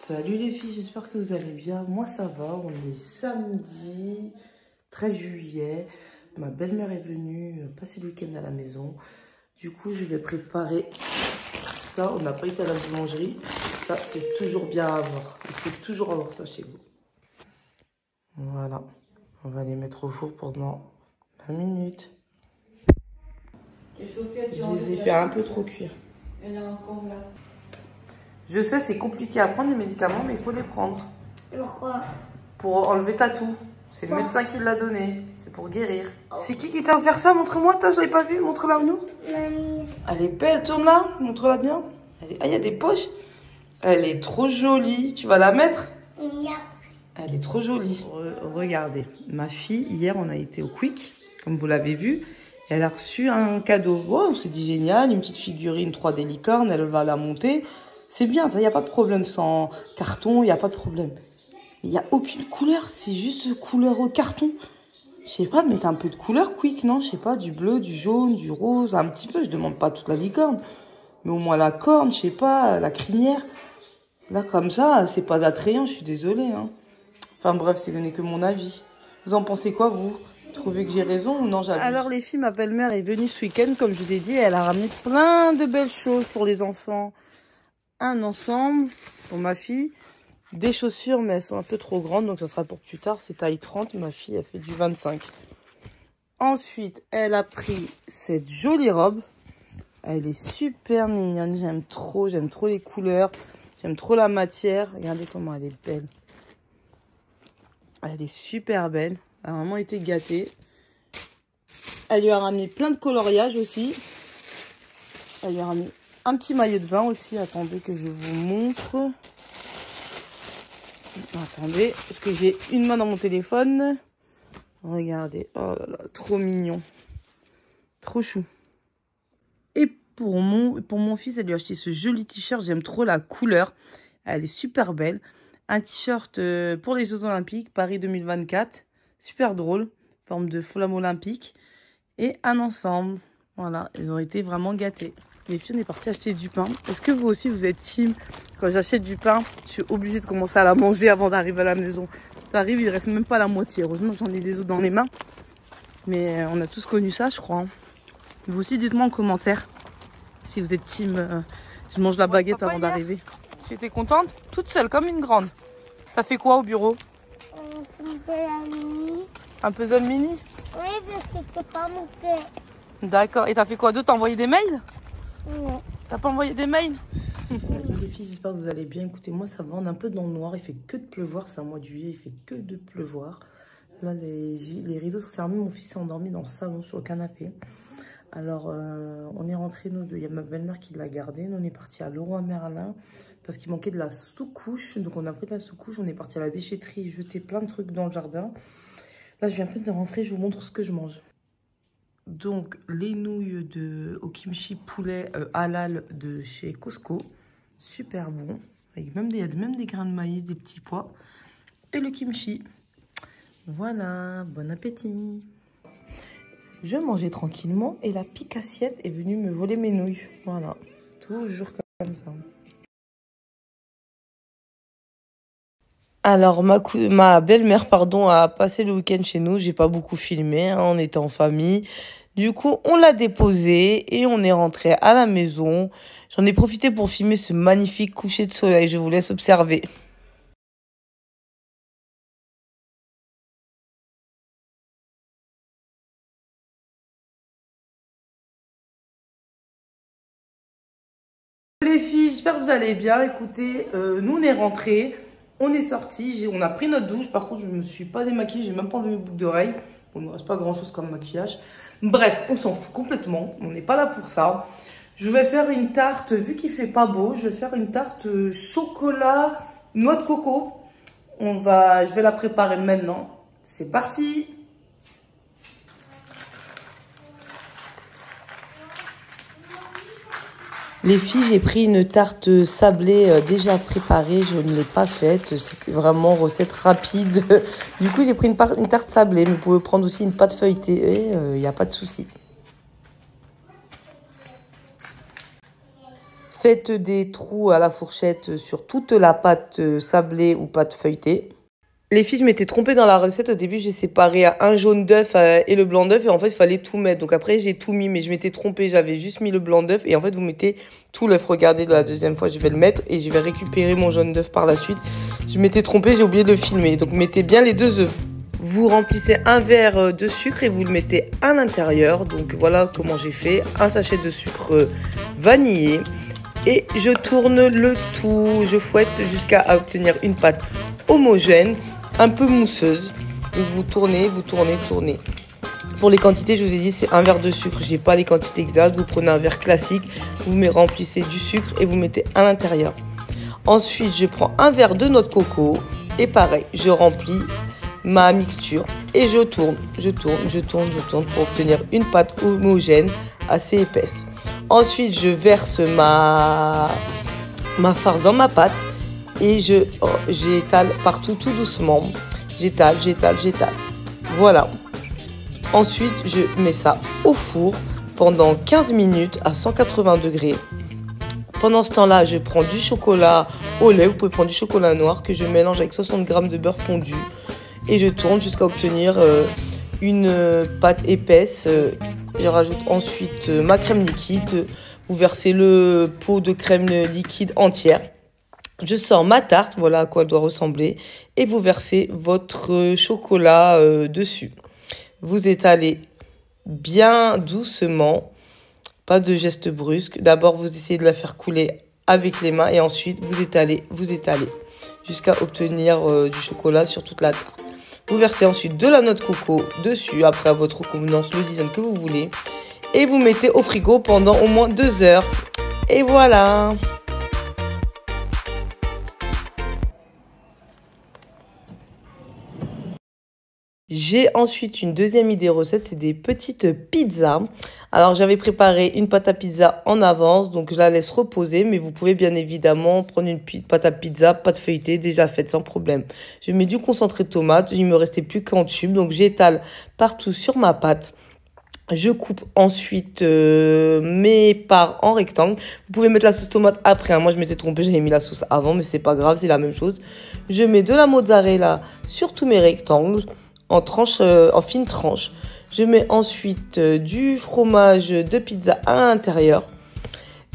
Salut les filles, j'espère que vous allez bien. Moi ça va, on est samedi 13 juillet. Ma belle-mère est venue passer le week-end à la maison. Du coup, je vais préparer ça. On n'a pas été à la boulangerie. Ça, c'est toujours bien à avoir. Il faut toujours avoir ça chez vous. Voilà. On va les mettre au four pendant 20 minutes. Et Sophia, je les ai fait un peu trop cuire. Elle est encore là. Je sais, c'est compliqué à prendre les médicaments, mais il faut les prendre. Pourquoi? Pour enlever ta toux. C'est le médecin qui l'a donné. C'est pour guérir. C'est qui t'a offert ça? Montre-moi, toi, je l'ai pas vu. Montre-la nous. Mamie. Elle est belle, tourne-la. Montre-la bien. Ah, il y a des poches. Elle est trop jolie. Tu vas la mettre? Oui. Elle est trop jolie. Regardez, ma fille, hier, on a été au Quick, comme vous l'avez vu. Et elle a reçu un cadeau. Oh, on s'est dit génial, une petite figurine 3D licorne, elle va la monter. C'est bien, ça, il n'y a pas de problème. Sans carton, il n'y a pas de problème. Il n'y a aucune couleur, c'est juste couleur au carton. Je sais pas, mettez un peu de couleur Quick, non? Je sais pas, du bleu, du jaune, du rose, un petit peu. Je demande pas toute la licorne. Mais au moins la corne, je sais pas, la crinière. Là, comme ça, c'est pas attrayant, je suis désolée. Hein. Enfin bref, c'est donné que mon avis. Vous en pensez quoi, vous? Trouvez que j'ai raison ou non, j'abuse? Alors les filles, ma belle-mère est venue ce week-end, comme je vous ai dit. Elle a ramené plein de belles choses pour les enfants. Un ensemble pour ma fille. Des chaussures, mais elles sont un peu trop grandes, donc ça sera pour plus tard. C'est taille 30, ma fille, elle fait du 25. Ensuite, elle a pris cette jolie robe. Elle est super mignonne, j'aime trop les couleurs. J'aime trop la matière. Regardez comment elle est belle. Elle est super belle. Elle a vraiment été gâtée. Elle lui a ramené plein de coloriages aussi. Elle lui a ramené un petit maillot de bain aussi. Attendez que je vous montre. Attendez, parce que j'ai une main dans mon téléphone. Regardez. Oh là là, trop mignon. Trop chou. Et pour mon fils, elle lui a acheté ce joli t-shirt. J'aime trop la couleur. Elle est super belle. Un t-shirt pour les Jeux Olympiques, Paris 2024. Super drôle. Forme de flamme olympique. Et un ensemble. Voilà, ils ont été vraiment gâtés. Les filles, on est parti acheter du pain. Est-ce que vous aussi, vous êtes team? Quand j'achète du pain, je suis obligée de commencer à la manger avant d'arriver à la maison. T'arrives, il reste même pas la moitié. Heureusement que j'en ai des autres dans les mains. Mais on a tous connu ça, je crois. Hein. Vous aussi, dites-moi en commentaire si vous êtes team. Je mange la baguette avant d'arriver. Tu étais contente? Toute seule, comme une grande. T'as fait quoi au bureau? Un puzzle mini? Oui, parce que je peux pas monter. D'accord. Et t'as fait quoi d'autre? T'as envoyé des mails? Non. T'as pas envoyé des mails? Les filles, j'espère que vous allez bien. Écoutez, moi ça va, on est un peu dans le noir. Il fait que de pleuvoir, c'est un mois de juillet, il fait que de pleuvoir. Là, les rideaux sont fermés. Mon fils s'est endormi dans le salon sur le canapé. Alors, on est rentrés, nous deux. Il y a ma belle-mère qui l'a gardé. Nous, on est partis à Leroy Merlin parce qu'il manquait de la sous-couche. Donc, on a pris de la sous-couche. On est parti à la déchetterie, jeter plein de trucs dans le jardin. Là, je viens peine de rentrer. Je vous montre ce que je mange. Donc, les nouilles au kimchi poulet halal de chez Costco. Super bon. Avec il y a même des grains de maïs, des petits pois. Et le kimchi. Voilà, bon appétit. Je mangeais tranquillement et la pique assiette est venue me voler mes nouilles. Voilà, toujours comme ça. Alors, ma belle-mère, pardon, a passé le week-end chez nous. J'ai pas beaucoup filmé, hein, on était en famille. Du coup, on l'a déposé et on est rentré à la maison. J'en ai profité pour filmer ce magnifique coucher de soleil. Je vous laisse observer. j'espère que vous allez bien. Écoutez, nous on est rentrés, on est sortis, on a pris notre douche. Par contre, je ne me suis pas démaquillée, j'ai même pas enlevé mes boucles d'oreilles. Bon, il ne me reste pas grand chose comme maquillage. Bref, on s'en fout complètement, on n'est pas là pour ça. Je vais faire une tarte, vu qu'il fait pas beau, je vais faire une tarte chocolat, noix de coco. Je vais la préparer maintenant. C'est parti! Les filles, j'ai pris une tarte sablée déjà préparée, je ne l'ai pas faite, c'était vraiment recette rapide. Du coup, j'ai pris une tarte sablée, mais vous pouvez prendre aussi une pâte feuilletée, il n'y a pas de souci. Faites des trous à la fourchette sur toute la pâte sablée ou pâte feuilletée. Les filles, je m'étais trompée dans la recette. Au début, j'ai séparé un jaune d'œuf et le blanc d'œuf. Et en fait, il fallait tout mettre. Donc après, j'ai tout mis. Mais je m'étais trompée. J'avais juste mis le blanc d'œuf. Et en fait, vous mettez tout l'œuf. Regardez, la deuxième fois, je vais le mettre. Et je vais récupérer mon jaune d'œuf par la suite. Je m'étais trompée. J'ai oublié de le filmer. Donc, mettez bien les 2 œufs. Vous remplissez un verre de sucre et vous le mettez à l'intérieur. Donc, voilà comment j'ai fait. Un sachet de sucre vanillé. Et je tourne le tout. Je fouette jusqu'à obtenir une pâte homogène, un peu mousseuse. Donc vous tournez, tournez. Pour les quantités, je vous ai dit, c'est un verre de sucre. J'ai pas les quantités exactes. Vous prenez un verre classique, vous remplissez du sucre et vous mettez à l'intérieur. Ensuite, je prends un verre de noix de coco et pareil, je remplis ma mixture et je tourne pour obtenir une pâte homogène assez épaisse. Ensuite, je verse ma farce dans ma pâte. Et j'étale partout tout doucement. J'étale. Voilà. Ensuite, je mets ça au four pendant 15 minutes à 180 degrés. Pendant ce temps-là, je prends du chocolat au lait. Vous pouvez prendre du chocolat noir que je mélange avec 60 g de beurre fondu. Et je tourne jusqu'à obtenir une pâte épaisse. Je rajoute ensuite ma crème liquide. Vous versez le pot de crème liquide entière. Je sors ma tarte, voilà à quoi elle doit ressembler, et vous versez votre chocolat dessus. Vous étalez bien doucement, pas de gestes brusques. D'abord, vous essayez de la faire couler avec les mains et ensuite vous étalez jusqu'à obtenir du chocolat sur toute la tarte. Vous versez ensuite de la noix de coco dessus, après à votre convenance, le design que vous voulez, et vous mettez au frigo pendant au moins 2 heures. Et voilà! J'ai ensuite une deuxième idée recette, c'est des petites pizzas. Alors j'avais préparé une pâte à pizza en avance, donc je la laisse reposer, mais vous pouvez bien évidemment prendre une pâte à pizza, pâte feuilletée, déjà faite sans problème. Je mets du concentré de tomate, il me restait plus qu'un tube, donc j'étale partout sur ma pâte. Je coupe ensuite mes parts en rectangle. Vous pouvez mettre la sauce tomate après, hein. Moi je m'étais trompée, j'avais mis la sauce avant, mais c'est pas grave, c'est la même chose. Je mets de la mozzarella sur tous mes rectangles. En fines tranches. Je mets ensuite du fromage de pizza à l'intérieur.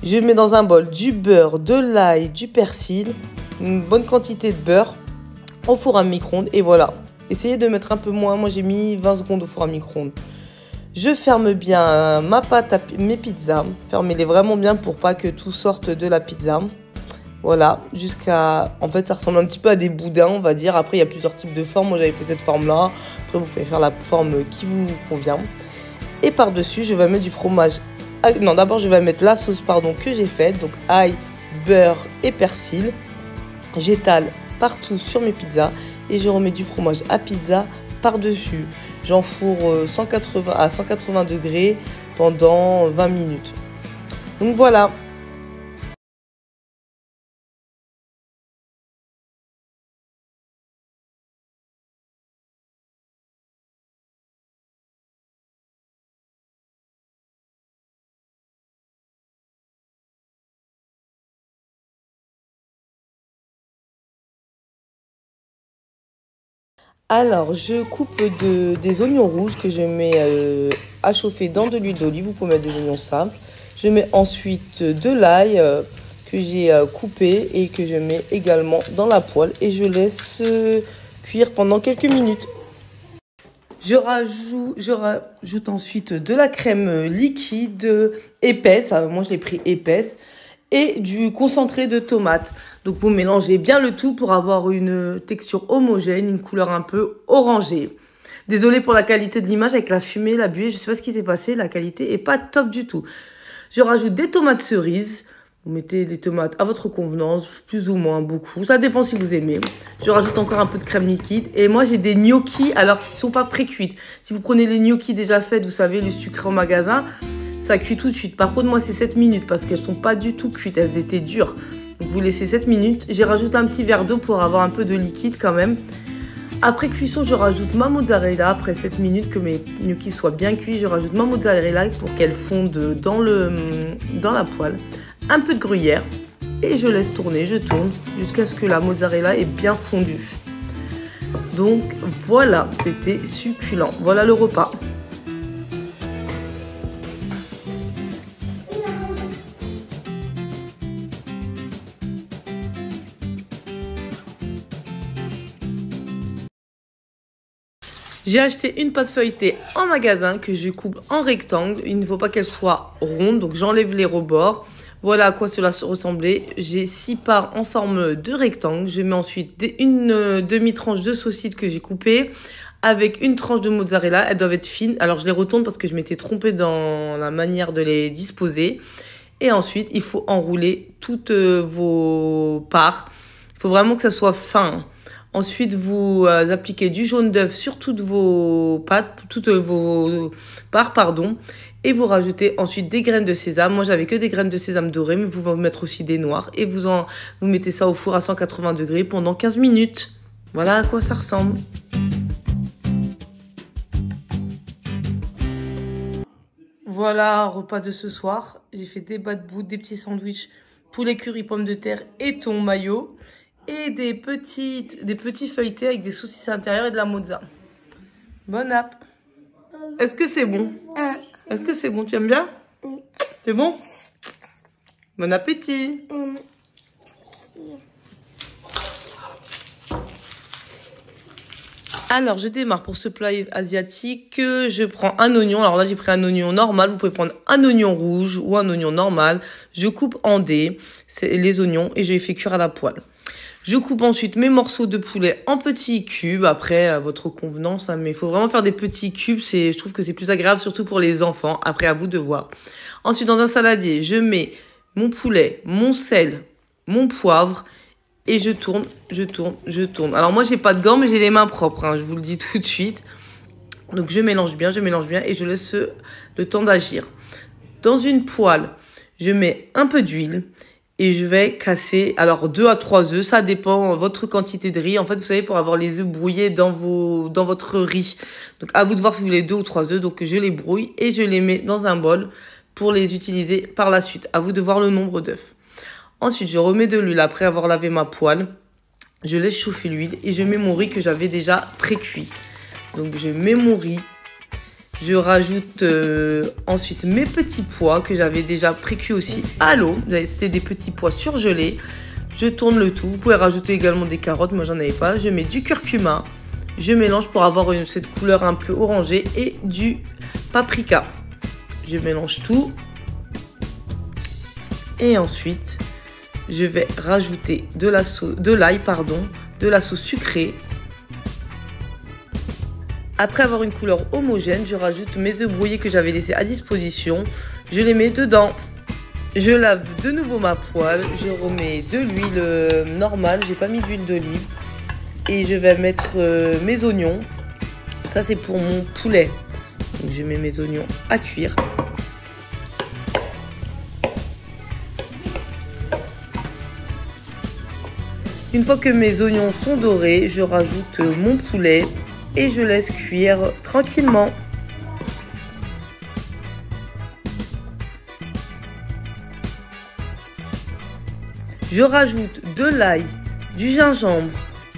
Je mets dans un bol du beurre, de l'ail, du persil, une bonne quantité de beurre au four à micro-ondes. Et voilà. Essayez de mettre un peu moins. Moi, j'ai mis 20 secondes au four à micro-ondes. Je ferme bien mes pizzas. Fermez-les vraiment bien pour pas que tout sorte de la pizza. Voilà, en fait, ça ressemble un petit peu à des boudins, on va dire. Après, il y a plusieurs types de formes. Moi, j'avais fait cette forme-là. Après, vous pouvez faire la forme qui vous convient. Et par-dessus, je vais mettre du fromage. Non, d'abord, je vais mettre la sauce, que j'ai faite. Donc, ail, beurre et persil. J'étale partout sur mes pizzas. Et je remets du fromage à pizza par-dessus. J'enfourre à 180 degrés pendant 20 minutes. Donc, voilà. Alors, je coupe des oignons rouges que je mets à chauffer dans de l'huile d'olive. Vous pouvez mettre des oignons simples. Je mets ensuite de l'ail que j'ai coupé et que je mets également dans la poêle. Et je laisse cuire pendant quelques minutes. Je rajoute ensuite de la crème liquide épaisse. Alors, moi, je l'ai pris épaisse. et du concentré de tomate. Donc vous mélangez bien le tout pour avoir une texture homogène, une couleur un peu orangée. Désolée pour la qualité de l'image avec la fumée, la buée, je sais pas ce qui s'est passé, la qualité est pas top du tout. Je rajoute des tomates cerises. Vous mettez les tomates à votre convenance, plus ou moins beaucoup. Ça dépend si vous aimez. Je rajoute encore un peu de crème liquide. Et moi, j'ai des gnocchis alors qu'ils ne sont pas pré-cuites. Si vous prenez les gnocchis déjà faits, vous savez, le sucre en magasin, ça cuit tout de suite. Par contre, moi, c'est 7 minutes parce qu'elles ne sont pas du tout cuites. Elles étaient dures. Donc, vous laissez 7 minutes. J'ai rajouté un petit verre d'eau pour avoir un peu de liquide quand même. Après cuisson, je rajoute ma mozzarella. Après 7 minutes, que mes gnocchis soient bien cuits, je rajoute ma mozzarella pour qu'elle fonde dans la poêle. Un peu de gruyère et je laisse tourner, je tourne jusqu'à ce que la mozzarella est bien fondue. Donc voilà, c'était succulent. Voilà le repas. J'ai acheté une pâte feuilletée en magasin que je coupe en rectangle. Il ne faut pas qu'elle soit ronde, donc j'enlève les rebords. Voilà à quoi cela ressemblait. J'ai 6 parts en forme de rectangle. Je mets ensuite une demi-tranche de saucisse que j'ai coupée avec une tranche de mozzarella. Elles doivent être fines. Alors je les retourne parce que je m'étais trompée dans la manière de les disposer. Et ensuite, il faut enrouler toutes vos parts. Il faut vraiment que ça soit fin. Ensuite, vous appliquez du jaune d'œuf sur toutes vos pâtes, toutes vos parts, pardon. Et vous rajoutez ensuite des graines de sésame. Moi, j'avais que des graines de sésame dorées, mais vous pouvez mettre aussi des noires. Et vous mettez ça au four à 180 degrés pendant 15 minutes. Voilà à quoi ça ressemble. Voilà, repas de ce soir. J'ai fait des bas de bout, des petits sandwichs, poulet curry, pommes de terre et thon mayo. Et des petits feuilletés avec des saucisses à l'intérieur et de la mozza. Bon app. Est-ce que c'est bon? Est-ce que c'est bon? Tu aimes bien? C'est bon? Bon appétit. Alors, je démarre pour ce plat asiatique. Je prends un oignon. Alors là, j'ai pris un oignon normal. Vous pouvez prendre un oignon rouge ou un oignon normal. Je coupe en dés les oignons et je les fais cuire à la poêle. Je coupe ensuite mes morceaux de poulet en petits cubes, après à votre convenance, hein, mais il faut vraiment faire des petits cubes, je trouve que c'est plus agréable, surtout pour les enfants, après à vous de voir. Ensuite, dans un saladier, je mets mon poulet, mon sel, mon poivre, et je tourne, je tourne, je tourne. Alors moi, j'ai pas de gants, mais j'ai les mains propres, hein, je vous le dis tout de suite. Donc je mélange bien, et je laisse le temps d'agir. Dans une poêle, je mets un peu d'huile. Et je vais casser, alors 2 à 3 œufs, ça dépend de votre quantité de riz. En fait, vous savez, pour avoir les œufs brouillés dans votre riz. Donc, à vous de voir si vous voulez 2 ou 3 œufs. Donc, je les brouille et je les mets dans un bol pour les utiliser par la suite. À vous de voir le nombre d'œufs. Ensuite, je remets de l'huile après avoir lavé ma poêle. Je laisse chauffer l'huile et je mets mon riz que j'avais déjà pré-cuit. Donc, je mets mon riz. Je rajoute ensuite mes petits pois que j'avais déjà pré-cuits aussi à l'eau. C'était des petits pois surgelés. Je tourne le tout. Vous pouvez rajouter également des carottes. Moi, j'en avais pas. Je mets du curcuma. Je mélange pour avoir cette couleur un peu orangée et du paprika. Je mélange tout. Et ensuite, je vais rajouter de l'ail, de la sauce sucrée. Après avoir une couleur homogène, je rajoute mes œufs brouillés que j'avais laissés à disposition. Je les mets dedans. Je lave de nouveau ma poêle. Je remets de l'huile normale. J'ai pas mis d'huile d'olive. Et je vais mettre mes oignons. Ça, c'est pour mon poulet. Donc, je mets mes oignons à cuire. Une fois que mes oignons sont dorés, je rajoute mon poulet. Et je laisse cuire tranquillement. Je rajoute de l'ail, du gingembre,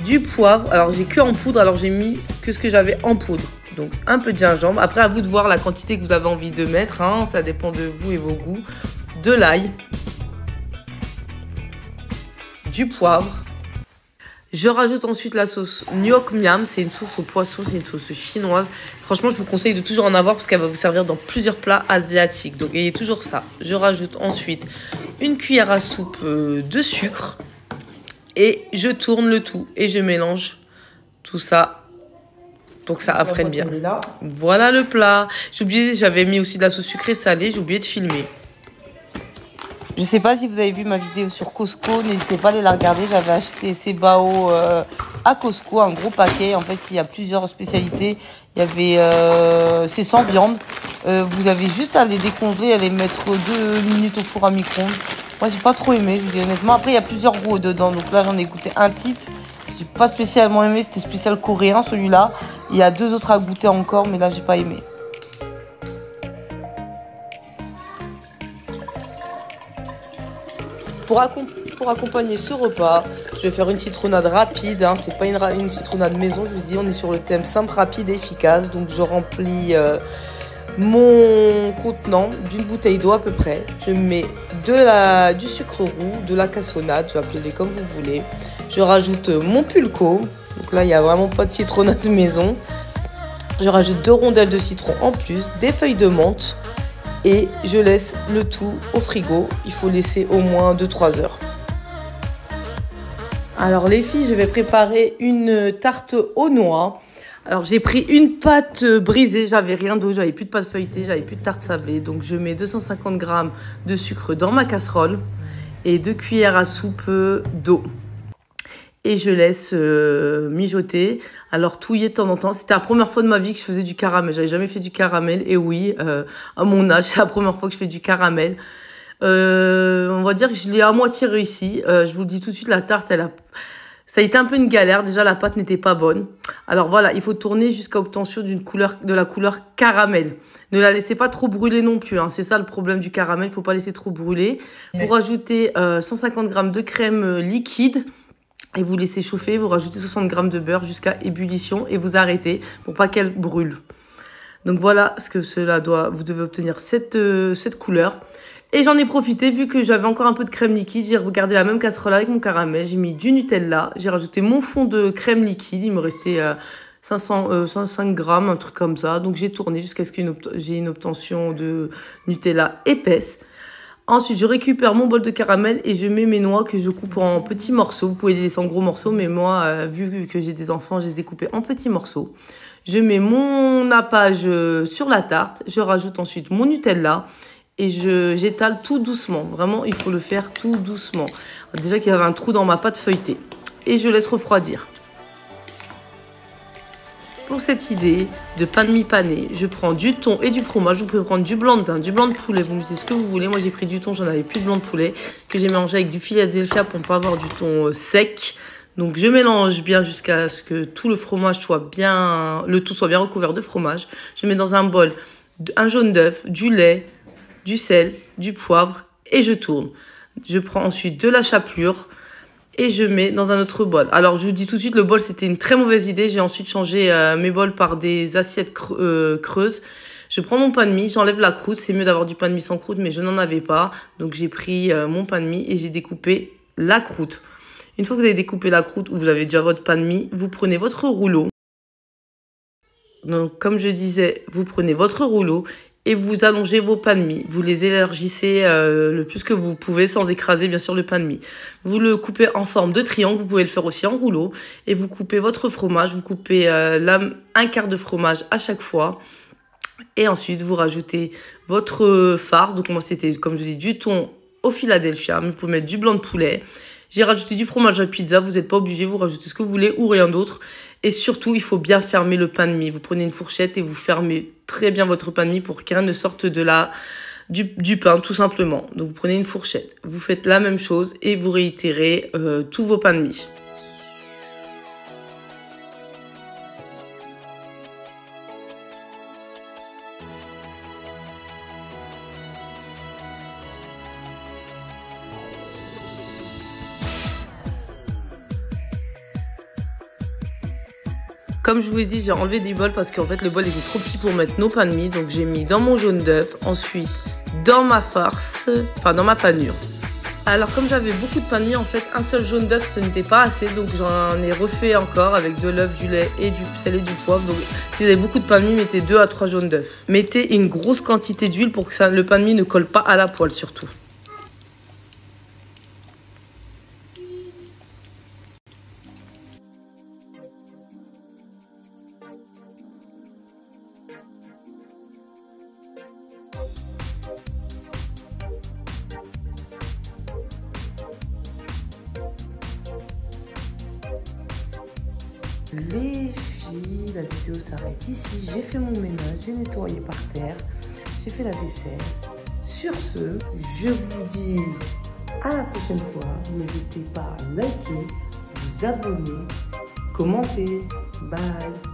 du poivre. Alors j'ai que en poudre, alors j'ai mis que ce que j'avais en poudre. Donc un peu de gingembre. Après à vous de voir la quantité que vous avez envie de mettre, hein. Ça dépend de vous et vos goûts. De l'ail, du poivre. Je rajoute ensuite la sauce Nyok Miam, c'est une sauce au poisson, c'est une sauce chinoise. Franchement, je vous conseille de toujours en avoir parce qu'elle va vous servir dans plusieurs plats asiatiques. Donc, ayez toujours ça. Je rajoute ensuite une cuillère à soupe de sucre et je tourne le tout et je mélange tout ça pour que ça apprenne bien. Voilà le plat. J'ai oublié, j'avais mis aussi de la sauce sucrée salée, j'ai oublié de filmer. Je sais pas si vous avez vu ma vidéo sur Costco, n'hésitez pas à aller la regarder. J'avais acheté ces bao à Costco, un gros paquet. En fait, il y a plusieurs spécialités. Il y avait, c'est sans viande. Vous avez juste à les décongeler, à les mettre 2 minutes au four à micro-ondes. Moi, j'ai pas trop aimé, je vous dis honnêtement. Après, il y a plusieurs goûts dedans. Donc là, j'en ai goûté un type. J'ai pas spécialement aimé, c'était spécial coréen celui-là. Il y a 2 autres à goûter encore, mais là, j'ai pas aimé. Pour accompagner ce repas, je vais faire une citronnade rapide. Hein. C'est pas une citronnade maison, je vous dis, on est sur le thème simple, rapide et efficace. Donc je remplis mon contenant d'une bouteille d'eau à peu près. Je mets du sucre roux, de la cassonade, appelez-les comme vous voulez. Je rajoute mon pulco. Donc là, il n'y a vraiment pas de citronnade maison. Je rajoute 2 rondelles de citron en plus, des feuilles de menthe. Et je laisse le tout au frigo. Il faut laisser au moins 2-3 heures. Alors les filles, je vais préparer une tarte aux noix. Alors j'ai pris une pâte brisée. J'avais rien d'eau, j'avais plus de pâte feuilletée, j'avais plus de tarte sablée. Donc je mets 250 g de sucre dans ma casserole et 2 cuillères à soupe d'eau. Et je laisse mijoter. Alors touiller de temps en temps. C'était la première fois de ma vie que je faisais du caramel. J'avais jamais fait du caramel. Et oui, à mon âge, c'est la première fois que je fais du caramel. On va dire que je l'ai à moitié réussi. Je vous le dis tout de suite, la tarte, ça a été un peu une galère. Déjà, la pâte n'était pas bonne. Alors voilà, il faut tourner jusqu'à obtention de la couleur caramel. Ne la laissez pas trop brûler non plus. Hein. C'est ça le problème du caramel. Il faut pas laisser trop brûler. Pour ajouter 150 g de crème liquide. Et vous laissez chauffer, vous rajoutez 60 g de beurre jusqu'à ébullition et vous arrêtez pour pas qu'elle brûle. Donc voilà ce que vous devez obtenir cette couleur. Et j'en ai profité, vu que j'avais encore un peu de crème liquide, j'ai regardé la même casserole avec mon caramel, j'ai mis du Nutella, j'ai rajouté mon fond de crème liquide, il me restait 105 grammes, un truc comme ça. Donc j'ai tourné jusqu'à ce que j'ai une obtention de Nutella épaisse. Ensuite, je récupère mon bol de caramel et je mets mes noix que je coupe en petits morceaux. Vous pouvez les laisser en gros morceaux, mais moi, vu que j'ai des enfants, je les ai coupés en petits morceaux. Je mets mon nappage sur la tarte. Je rajoute ensuite mon Nutella et j'étale tout doucement. Vraiment, il faut le faire tout doucement. Déjà qu'il y avait un trou dans ma pâte feuilletée. Et je laisse refroidir. Pour cette idée de pain de mie pané, je prends du thon et du fromage. Vous pouvez prendre du blanc de dinde, du blanc de poulet. Vous me dites ce que vous voulez. Moi, j'ai pris du thon, j'en avais plus de blanc de poulet que j'ai mélangé avec du Philadelphia pour ne pas avoir du thon sec. Donc, je mélange bien jusqu'à ce que tout le fromage le tout soit bien recouvert de fromage. Je mets dans un bol un jaune d'œuf, du lait, du sel, du poivre et je tourne. Je prends ensuite de la chapelure. Et je mets dans un autre bol. Alors, je vous dis tout de suite, le bol, c'était une très mauvaise idée. J'ai ensuite changé mes bols par des assiettes creuses. Je prends mon pain de mie, j'enlève la croûte. C'est mieux d'avoir du pain de mie sans croûte, mais je n'en avais pas. Donc, j'ai pris mon pain de mie et j'ai découpé la croûte. Une fois que vous avez découpé la croûte ou vous avez déjà votre pain de mie, vous prenez votre rouleau. Donc, comme je disais, vous prenez votre rouleau et vous allongez vos pains de mie. Vous les élargissez le plus que vous pouvez sans écraser bien sûr le pain de mie. Vous le coupez en forme de triangle, vous pouvez le faire aussi en rouleau. Et vous coupez votre fromage, vous coupez un quart de fromage à chaque fois. Et ensuite vous rajoutez votre farce. Donc moi c'était comme je vous dis du thon au Philadelphia, mais vous pouvez mettre du blanc de poulet. J'ai rajouté du fromage à pizza, vous n'êtes pas obligé, vous rajoutez ce que vous voulez ou rien d'autre. Et surtout, il faut bien fermer le pain de mie. Vous prenez une fourchette et vous fermez très bien votre pain de mie pour qu'il rien ne sorte du pain, tout simplement. Donc, vous prenez une fourchette. Vous faites la même chose et vous réitérez tous vos pains de mie. Comme je vous ai dit, j'ai enlevé des bols parce qu'en fait, le bol était trop petit pour mettre nos pains de mie. Donc, j'ai mis dans mon jaune d'œuf, ensuite dans ma farce, enfin dans ma panure. Alors, comme j'avais beaucoup de pain de mie, en fait, un seul jaune d'œuf, ce n'était pas assez. Donc, j'en ai refait encore avec de l'œuf, du lait et du sel et du poivre. Donc, si vous avez beaucoup de pain de mie, mettez 2 à 3 jaunes d'œuf. Mettez une grosse quantité d'huile pour que le pain de mie ne colle pas à la poêle surtout. les filles, la vidéo s'arrête ici. J'ai fait mon ménage, j'ai nettoyé par terre, j'ai fait la vaisselle. Sur ce, je vous dis à la prochaine fois. N'hésitez pas à liker, vous abonner, commenter. Bye.